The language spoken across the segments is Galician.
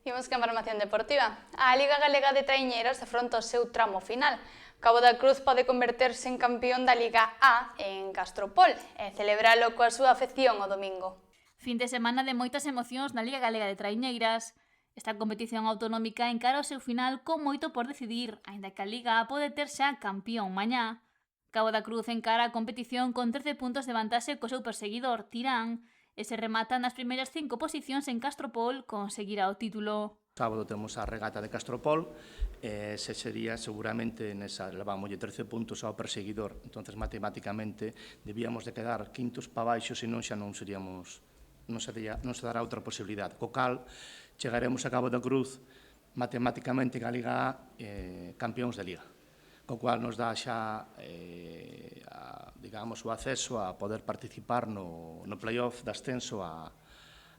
Imos ca información deportiva. A Liga Galega de Traiñeiras afronta o seu tramo final. Cabo da Cruz pode converterse en campeón da Liga A en Castropol e celebralo coa súa afección o domingo. Fin de semana de moitas emocións na Liga Galega de Traiñeiras. Esta competición autonómica encara o seu final con moito por decidir, aínda que a Liga A pode ter xa campeón mañá. Cabo da Cruz encara a competición con 13 puntos de vantaxe co seu perseguidor, Tirán, e se remata nas primeiras 5 posicións en Castropol conseguirá o título. Sábado temos a regata de Castropol, se sería seguramente nesa, levámoslle 13 puntos ao perseguidor, entonces matemáticamente debíamos de quedar quintos para baixo, senón xa non seríamos, non se dará outra posibilidade. Co cal, chegaremos a Cabo da Cruz matemáticamente en a Liga A campións de Liga, co cual nos dá xa digamos, o acceso a poder participar no playoff de ascenso a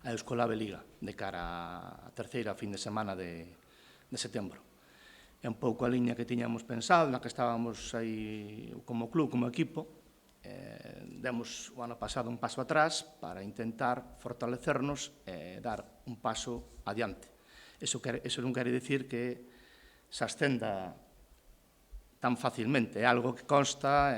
Euskolave Liga de cara a terceira fin de semana de setembro. É un pouco a liña que tiñamos pensado, na que estábamos aí como club, como equipo. Demos o ano pasado un paso atrás para intentar fortalecernos e dar un paso adiante. Eso non quere dicir que se ascenda tan facilmente, é algo que costa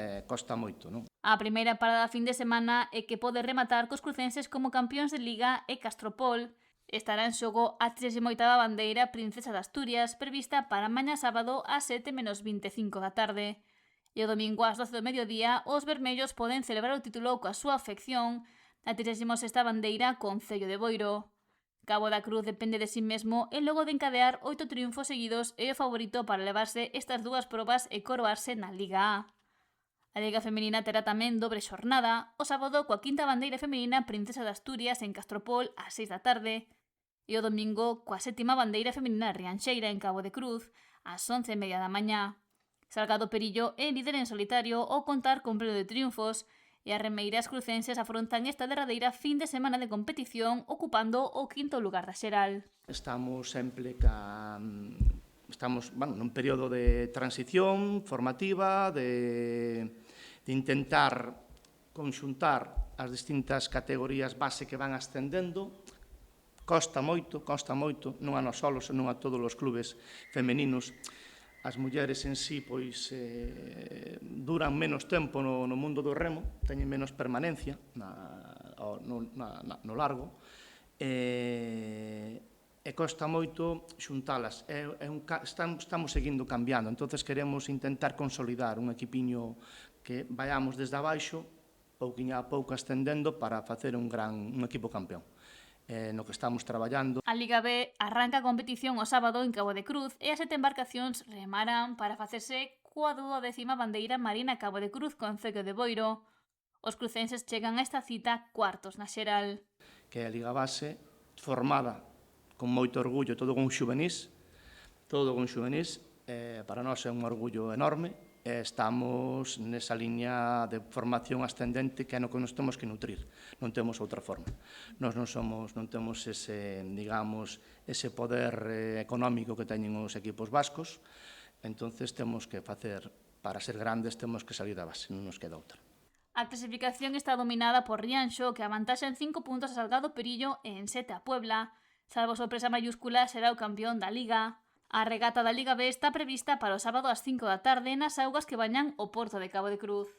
moito, non? A primeira parada fin de semana é que pode rematar cos crucenses como campións de Liga e Castropol. Estará en xogo a 38ª bandeira Princesa de Asturias, prevista para mañá sábado ás 7:25 da tarde. E o domingo ás 12 do mediodía, os vermellos poden celebrar o título coa súa afección na 36ª bandeira Concello de Boiro. Cabo da Cruz depende de sí mesmo e logo de encadear 8 triunfos seguidos é o favorito para levarse estas dúas probas e coroarse na Liga A. A Liga Femenina terá tamén dobre xornada, o sábado coa 5ª bandeira femenina Princesa de Asturias en Castropol ás 6 da tarde e o domingo coa 7ª bandeira femenina Rianxeira en Cabo de Cruz ás 11:30 da mañá. Salgado Perillo é líder en solitario ao contar con pleno de triunfos e as remeiras crucenses afrontan esta derradeira fin de semana de competición ocupando o 5º lugar da xeral. Estamos nun período de transición formativa, de intentar conxuntar as distintas categorías base que van ascendendo. Costa moito, non a nós solos, senón a todos os clubes femeninos. As mulleres en sí pois duran menos tempo no mundo do remo, teñen menos permanencia no largo, e costa moito xuntalas. Estamos seguindo cambiando, entonces queremos intentar consolidar un equipiño que vayamos desde abaixo, pouquiño a pouco ascendendo para facer un equipo campeón. No que estamos traballando. A Liga B arranca a competición o sábado en Cabo de Cruz e as 7 embarcacións remarán para facerse coa 12ª bandeira marina Cabo de Cruz Concello de Boiro. Os crucenses chegan a esta cita cuartos na xeral. Que é a Liga Base formada con moito orgullo, todo con xuvenís, para nós é un orgullo enorme. Estamos nesa liña de formación ascendente que é no que nos temos que nutrir, non temos outra forma. Nós non temos ese poder económico que teñen os equipos vascos, entonces temos que facer, para ser grandes, temos que salir da base, non nos queda outra. A clasificación está dominada por Rianxo, que avantaxa en 5 puntos a Salgado Perillo e en 7 a Puebla. Salvo sorpresa mayúscula, será o campeón da Liga. A regata da Liga B está prevista para o sábado ás 5 da tarde nas augas que bañan o porto de Cabo de Cruz.